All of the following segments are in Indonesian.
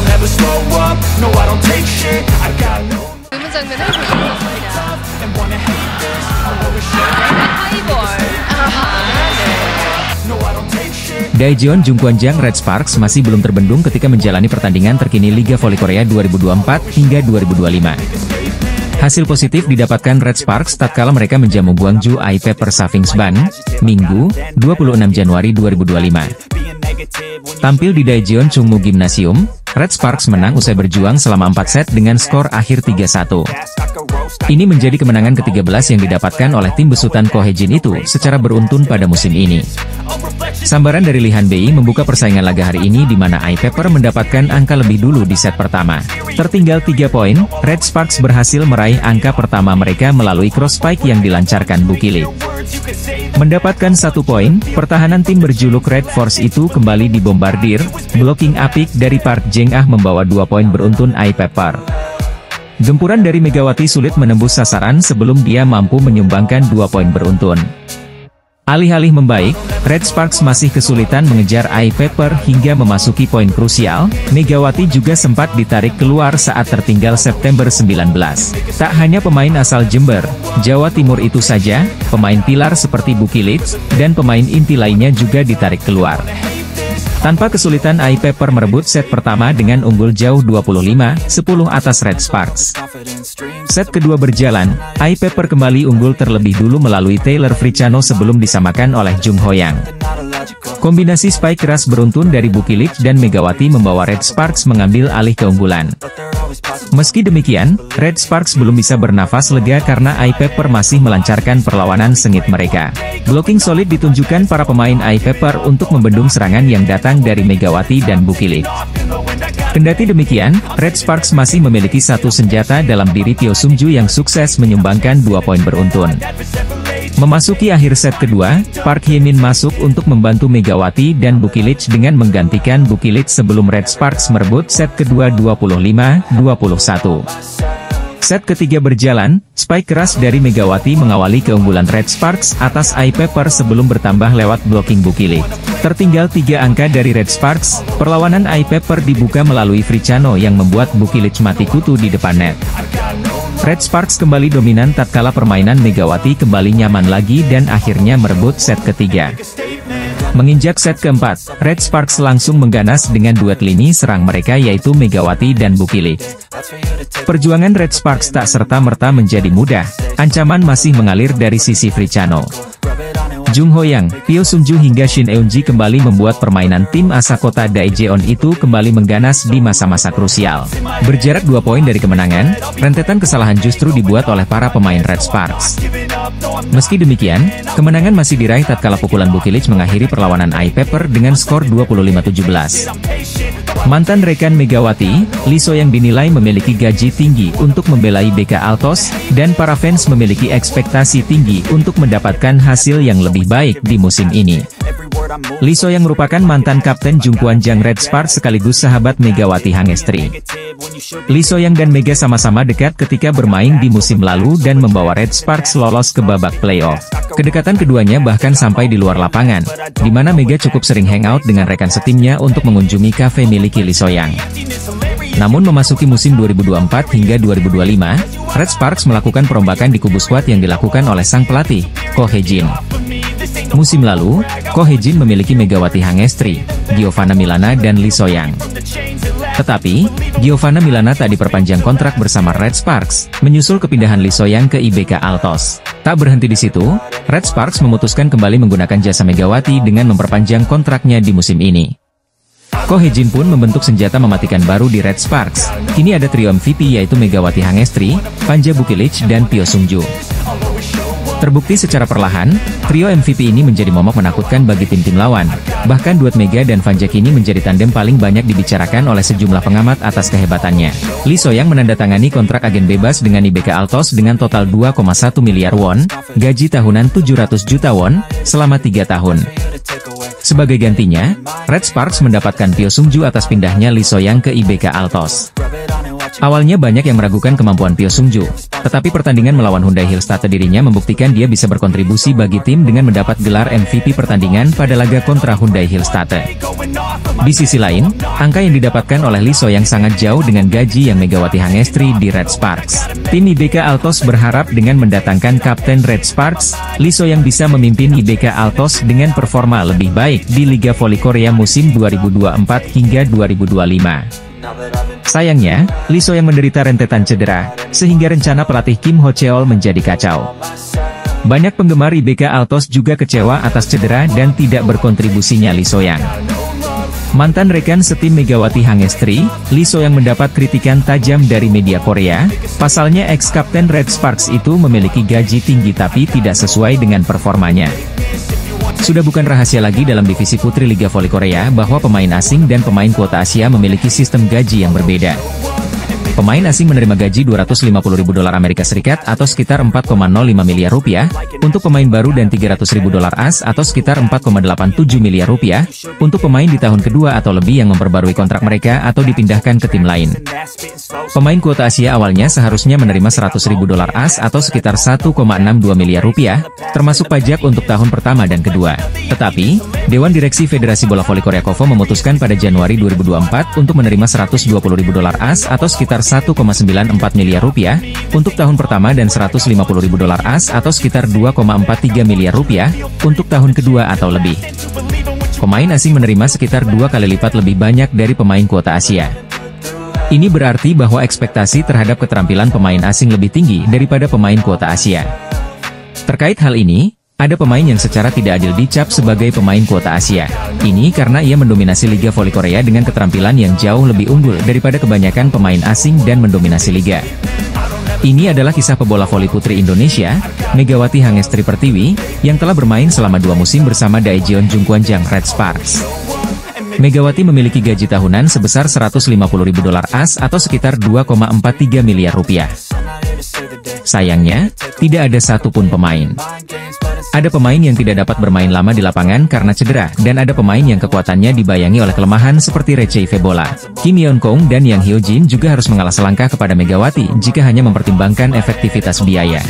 I'll never slow up, no I don't take shit. I got no 질문 장면을 보여드렸습니다. and wanna hate this. I'll always show 하이볼. no I don't take shit. Daejeon Jungkwanjang Red Sparks masih belum terbendung ketika menjalani pertandingan terkini Liga Voli Korea 2024 hingga 2025. Hasil positif didapatkan Red Sparks tatkala mereka menjamu Gwangju I-Pepper Safingsban, Minggu, 26 Januari 2025. Tampil di Daejeon Chungmu Gymnasium, Red Sparks menang usai berjuang selama 4 set dengan skor akhir 3-1. Ini menjadi kemenangan ke-13 yang didapatkan oleh tim besutan Ko Hye-jin itu secara beruntun pada musim ini. Sambaran dari Lee Han-bei membuka persaingan laga hari ini di mana I-Pepper mendapatkan angka lebih dulu di set pertama. Tertinggal 3 poin, Red Sparks berhasil meraih angka pertama mereka melalui cross spike yang dilancarkan Bukilik. Mendapatkan 1 poin, pertahanan tim berjuluk Red Force itu kembali dibombardir, blocking apik dari Park Jeng-ah membawa 2 poin beruntun I-Pepper. Gempuran dari Megawati sulit menembus sasaran sebelum dia mampu menyumbangkan 2 poin beruntun. Alih-alih membaik, Red Sparks masih kesulitan mengejar I-Pepper hingga memasuki poin krusial. Megawati juga sempat ditarik keluar saat tertinggal September 19. Tak hanya pemain asal Jember, Jawa Timur itu saja, pemain pilar seperti Bukilik dan pemain inti lainnya juga ditarik keluar. Tanpa kesulitan I-Pepper merebut set pertama dengan unggul jauh 25-10 atas Red Sparks. Set kedua berjalan, I-Pepper kembali unggul terlebih dulu melalui Taylor Fricano sebelum disamakan oleh Jung Ho-yang. Kombinasi spike keras beruntun dari Bukilik dan Megawati membawa Red Sparks mengambil alih keunggulan. Meski demikian, Red Sparks belum bisa bernafas lega karena I-Pepper masih melancarkan perlawanan sengit mereka. Blocking solid ditunjukkan para pemain I-Pepper untuk membendung serangan yang datang dari Megawati dan Bukilik. Kendati demikian, Red Sparks masih memiliki satu senjata dalam diri Pyo Sung-ju yang sukses menyumbangkan 2 poin beruntun. Memasuki akhir set kedua, Park Hye-min masuk untuk membantu Megawati dan Bukilik dengan menggantikan Bukilik sebelum Red Sparks merebut set kedua 25-21. Set ketiga berjalan, spike keras dari Megawati mengawali keunggulan Red Sparks atas I-Pepper sebelum bertambah lewat blocking Bukilik. Tertinggal 3 angka dari Red Sparks, perlawanan I-Pepper dibuka melalui Fricano yang membuat Bukilik mati kutu di depan net. Red Sparks kembali dominan tatkala permainan Megawati kembali nyaman lagi dan akhirnya merebut set ketiga. Menginjak set keempat, Red Sparks langsung mengganas dengan duet lini serang mereka yaitu Megawati dan Bukilik. Perjuangan Red Sparks tak serta-merta menjadi mudah, ancaman masih mengalir dari sisi Fricano. Jung Ho-yang, Pyo Sung-ju hingga Shin Eun-ji kembali membuat permainan tim Asakota Daejeon itu kembali mengganas di masa-masa krusial. Berjarak 2 poin dari kemenangan, rentetan kesalahan justru dibuat oleh para pemain Red Sparks. Meski demikian, kemenangan masih diraih tatkala pukulan Bukilik mengakhiri perlawanan I-Pepper dengan skor 25-17. Mantan rekan Megawati, Lee So-yang dinilai memiliki gaji tinggi untuk membelai BK Altos, dan para fans memiliki ekspektasi tinggi untuk mendapatkan hasil yang lebih baik di musim ini. Lee So-yang merupakan mantan kapten Jungkwanjang Red Sparks sekaligus sahabat Megawati Hangestri. Lee So-yang dan Mega sama-sama dekat ketika bermain di musim lalu dan membawa Red Sparks lolos ke babak playoff. Kedekatan keduanya bahkan sampai di luar lapangan, di mana Mega cukup sering hangout dengan rekan setimnya untuk mengunjungi kafe milik Lee So-yang. Namun memasuki musim 2024 hingga 2025, Red Sparks melakukan perombakan di kubu skuad yang dilakukan oleh sang pelatih, Ko Hye-jin. Musim lalu, Ko Hye-jin memiliki Megawati Hangestri, Giovanna Milana dan Lee So-yang. Tetapi, Giovanna Milana tak diperpanjang kontrak bersama Red Sparks, menyusul kepindahan Lee So-yang ke IBK Altos. Tak berhenti di situ, Red Sparks memutuskan kembali menggunakan jasa Megawati dengan memperpanjang kontraknya di musim ini. Ko Hye-jin pun membentuk senjata mematikan baru di Red Sparks. Kini ada trio MVP yaitu Megawati Hangestri, Panja Bukilik dan Pyo Sung-ju. Terbukti secara perlahan, trio MVP ini menjadi momok menakutkan bagi tim-tim lawan. Bahkan duet Mega dan Vanja kini menjadi tandem paling banyak dibicarakan oleh sejumlah pengamat atas kehebatannya. Lee So-yang menandatangani kontrak agen bebas dengan IBK Altos dengan total 2,1 miliar won, gaji tahunan 700 juta won, selama 3 tahun. Sebagai gantinya, Red Sparks mendapatkan Pyo Sung-ju atas pindahnya Lee So-yang ke IBK Altos. Awalnya banyak yang meragukan kemampuan Pyo Sung-ju, tetapi pertandingan melawan Hyundai Hillstate dirinya membuktikan dia bisa berkontribusi bagi tim dengan mendapat gelar MVP pertandingan pada laga kontra Hyundai Hillstate. Di sisi lain, angka yang didapatkan oleh Lee So-young sangat jauh dengan gaji yang Megawati Hangestri di Red Sparks. Tim IBK Altos berharap dengan mendatangkan Kapten Red Sparks, Lee So-young bisa memimpin IBK Altos dengan performa lebih baik di Liga Voli Korea musim 2024 hingga 2025. Sayangnya, Lee So-young menderita rentetan cedera, sehingga rencana pelatih Kim Ho Cheol menjadi kacau. Banyak penggemar IBK Altos juga kecewa atas cedera dan tidak berkontribusinya Lee So-young. Mantan rekan setim Megawati Hangestri, Lee So-young mendapat kritikan tajam dari media Korea. Pasalnya ex-kapten Red Sparks itu memiliki gaji tinggi tapi tidak sesuai dengan performanya. Sudah bukan rahasia lagi dalam divisi putri Liga Voli Korea bahwa pemain asing dan pemain kuota Asia memiliki sistem gaji yang berbeda. Pemain asing menerima gaji $250.000 Amerika Serikat atau sekitar 4,05 miliar rupiah, untuk pemain baru dan $300.000 AS atau sekitar 4,87 miliar rupiah, untuk pemain di tahun kedua atau lebih yang memperbarui kontrak mereka atau dipindahkan ke tim lain. Pemain kuota Asia awalnya seharusnya menerima $100.000 AS atau sekitar 1,62 miliar rupiah, termasuk pajak untuk tahun pertama dan kedua. Tetapi, Dewan Direksi Federasi Bola Voli Korea KOVO memutuskan pada Januari 2024 untuk menerima $120.000 AS atau sekitar 1,94 miliar rupiah, untuk tahun pertama dan $150.000 AS atau sekitar 2,43 miliar rupiah, untuk tahun kedua atau lebih. Pemain asing menerima sekitar 2 kali lipat lebih banyak dari pemain kuota Asia. Ini berarti bahwa ekspektasi terhadap keterampilan pemain asing lebih tinggi daripada pemain kuota Asia. Terkait hal ini, ada pemain yang secara tidak adil dicap sebagai pemain kuota Asia. Ini karena ia mendominasi Liga Voli Korea dengan keterampilan yang jauh lebih unggul daripada kebanyakan pemain asing dan mendominasi liga. Ini adalah kisah pebola voli putri Indonesia, Megawati Hangestri Pertiwi, yang telah bermain selama 2 musim bersama Daejeon Jungkwanjang Red Sparks. Megawati memiliki gaji tahunan sebesar $150.000 AS atau sekitar 2,43 miliar rupiah. Sayangnya, tidak ada satupun pemain. Ada pemain yang tidak dapat bermain lama di lapangan karena cedera, dan ada pemain yang kekuatannya dibayangi oleh kelemahan seperti Recei Febola. Kim Yeon Kong dan Yang Hyo Jin juga harus mengalah selangkah kepada Megawati jika hanya mempertimbangkan efektivitas biaya.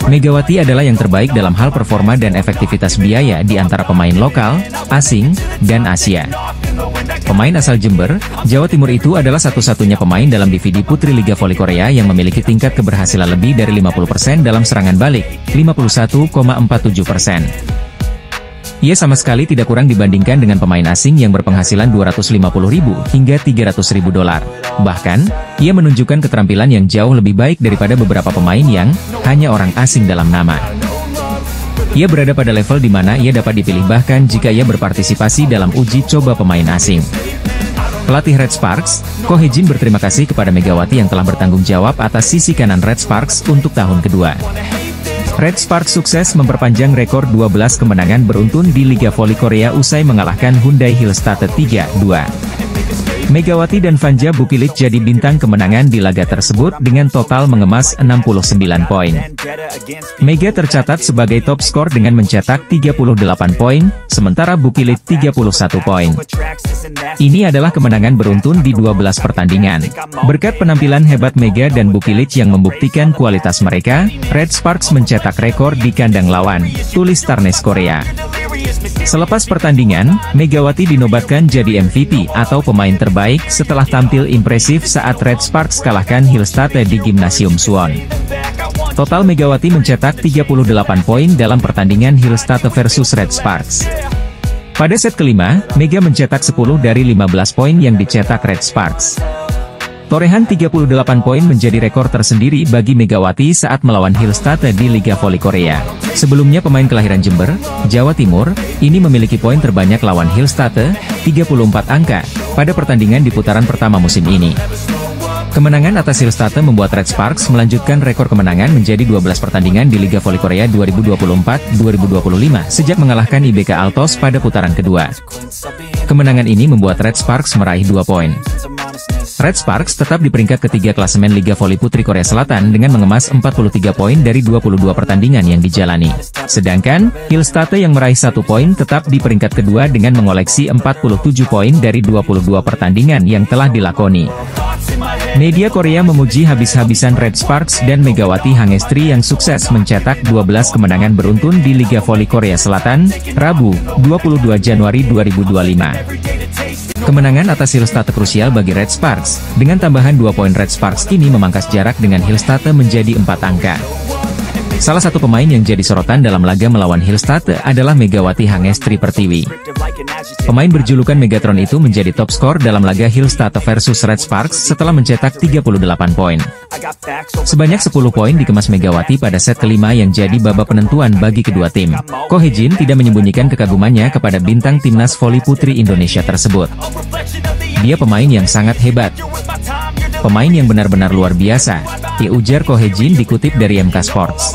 Megawati adalah yang terbaik dalam hal performa dan efektivitas biaya di antara pemain lokal, asing, dan Asia. Pemain asal Jember, Jawa Timur itu adalah satu-satunya pemain dalam divisi putri Liga Voli Korea yang memiliki tingkat keberhasilan lebih dari 50% dalam serangan balik, 51,47%. Ia sama sekali tidak kurang dibandingkan dengan pemain asing yang berpenghasilan $250.000 hingga $300.000. Bahkan, ia menunjukkan keterampilan yang jauh lebih baik daripada beberapa pemain yang hanya orang asing dalam nama. Ia berada pada level di mana ia dapat dipilih bahkan jika ia berpartisipasi dalam uji coba pemain asing. Pelatih Red Sparks, Ko Hye-jin berterima kasih kepada Megawati yang telah bertanggung jawab atas sisi kanan Red Sparks untuk tahun kedua. Red Sparks sukses memperpanjang rekor 12 kemenangan beruntun di Liga Voli Korea usai mengalahkan Hyundai Hillstate 3-2. Megawati dan Vanja Bukilit jadi bintang kemenangan di laga tersebut dengan total mengemas 69 poin. Mega tercatat sebagai top skor dengan mencetak 38 poin, sementara Bukilit 31 poin. Ini adalah kemenangan beruntun di 12 pertandingan. Berkat penampilan hebat Mega dan Bukilit yang membuktikan kualitas mereka, Red Sparks mencetak rekor di kandang lawan, tulis Starnes Korea. Selepas pertandingan, Megawati dinobatkan jadi MVP atau pemain terbaik setelah tampil impresif saat Red Sparks kalahkan Hillstate di Gimnasium Suwon. Total Megawati mencetak 38 poin dalam pertandingan Hillstate versus Red Sparks. Pada set kelima, Mega mencetak 10 dari 15 poin yang dicetak Red Sparks. Torehan 38 poin menjadi rekor tersendiri bagi Megawati saat melawan Hillstate di Liga Voli Korea. Sebelumnya pemain kelahiran Jember, Jawa Timur, ini memiliki poin terbanyak lawan Hillstate, 34 angka, pada pertandingan di putaran pertama musim ini. Kemenangan atas Hillstate membuat Red Sparks melanjutkan rekor kemenangan menjadi 12 pertandingan di Liga Voli Korea 2024-2025 sejak mengalahkan IBK Altos pada putaran kedua. Kemenangan ini membuat Red Sparks meraih 2 poin. Red Sparks tetap di peringkat ketiga klasemen Liga Voli Putri Korea Selatan dengan mengemas 43 poin dari 22 pertandingan yang dijalani. Sedangkan, Hillstate yang meraih 1 poin tetap di peringkat kedua dengan mengoleksi 47 poin dari 22 pertandingan yang telah dilakoni. Media Korea memuji habis-habisan Red Sparks dan Megawati Hangestri yang sukses mencetak 12 kemenangan beruntun di Liga Voli Korea Selatan, Rabu, 22 Januari 2025. Kemenangan atas Hillstate krusial bagi Red Sparks, dengan tambahan 2 poin Red Sparks kini memangkas jarak dengan Hillstate menjadi 4 angka. Salah satu pemain yang jadi sorotan dalam laga melawan Hillstate adalah Megawati Hangestri Pertiwi. Pemain berjulukan Megatron itu menjadi top skor dalam laga Hillstate versus Red Sparks setelah mencetak 38 poin. Sebanyak 10 poin dikemas Megawati pada set kelima yang jadi babak penentuan bagi kedua tim. Ko Hye-jin tidak menyembunyikan kekagumannya kepada bintang timnas voli putri Indonesia tersebut. Dia pemain yang sangat hebat. Pemain yang benar-benar luar biasa, ujar Ko Hye-jin dikutip dari MK Sports.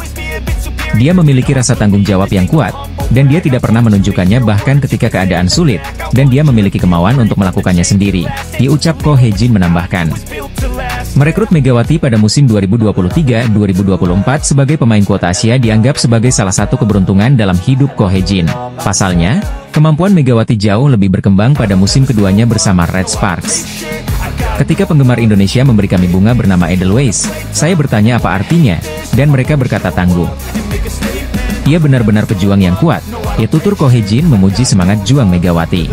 Dia memiliki rasa tanggung jawab yang kuat, dan dia tidak pernah menunjukkannya bahkan ketika keadaan sulit, dan dia memiliki kemauan untuk melakukannya sendiri, diucap Ko Hye-jin menambahkan. Merekrut Megawati pada musim 2023-2024 sebagai pemain kuota Asia dianggap sebagai salah satu keberuntungan dalam hidup Ko Hye-jin. Pasalnya, kemampuan Megawati jauh lebih berkembang pada musim keduanya bersama Red Sparks. Ketika penggemar Indonesia memberi kami bunga bernama Edelweiss, saya bertanya apa artinya, dan mereka berkata tangguh. Ia benar-benar pejuang yang kuat, tutur Ko Hye-jin memuji semangat juang Megawati.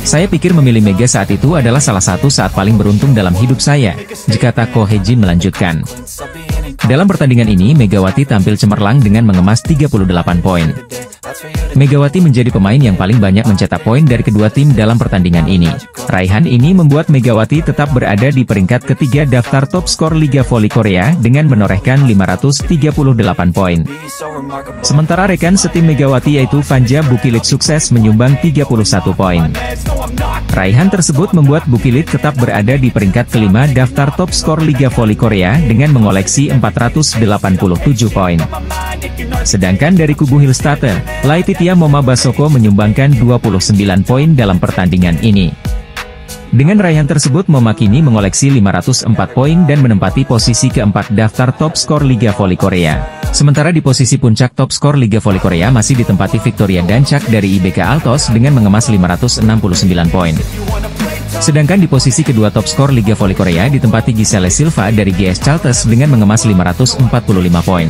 Saya pikir memilih Mega saat itu adalah salah satu saat paling beruntung dalam hidup saya, kata Ko Hye-jin melanjutkan. Dalam pertandingan ini Megawati tampil cemerlang dengan mengemas 38 poin. Megawati menjadi pemain yang paling banyak mencetak poin dari kedua tim dalam pertandingan ini. Raihan ini membuat Megawati tetap berada di peringkat ketiga daftar top skor Liga Voli Korea dengan menorehkan 538 poin. Sementara rekan setim Megawati yaitu Vanja Bukilit sukses menyumbang 31 poin. Raihan tersebut membuat Bukilit tetap berada di peringkat kelima daftar top skor Liga Voli Korea dengan mengoleksi 487 poin. Sedangkan dari kubu Hillstate, Laetitia Moma Basoko menyumbangkan 29 poin dalam pertandingan ini. Dengan raihan tersebut Moma kini mengoleksi 504 poin dan menempati posisi keempat daftar top skor Liga Voli Korea. Sementara di posisi puncak top skor Liga Voli Korea masih ditempati Victoria Dancak dari IBK Altos dengan mengemas 569 poin. Sedangkan di posisi kedua top skor Liga Voli Korea ditempati Giselle Silva dari GS Chalters dengan mengemas 545 poin.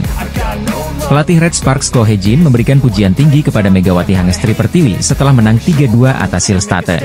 Pelatih Red Sparks Ko Hye-jin memberikan pujian tinggi kepada Megawati Hangestri Pertiwi setelah menang 3-2 atas Hillstate.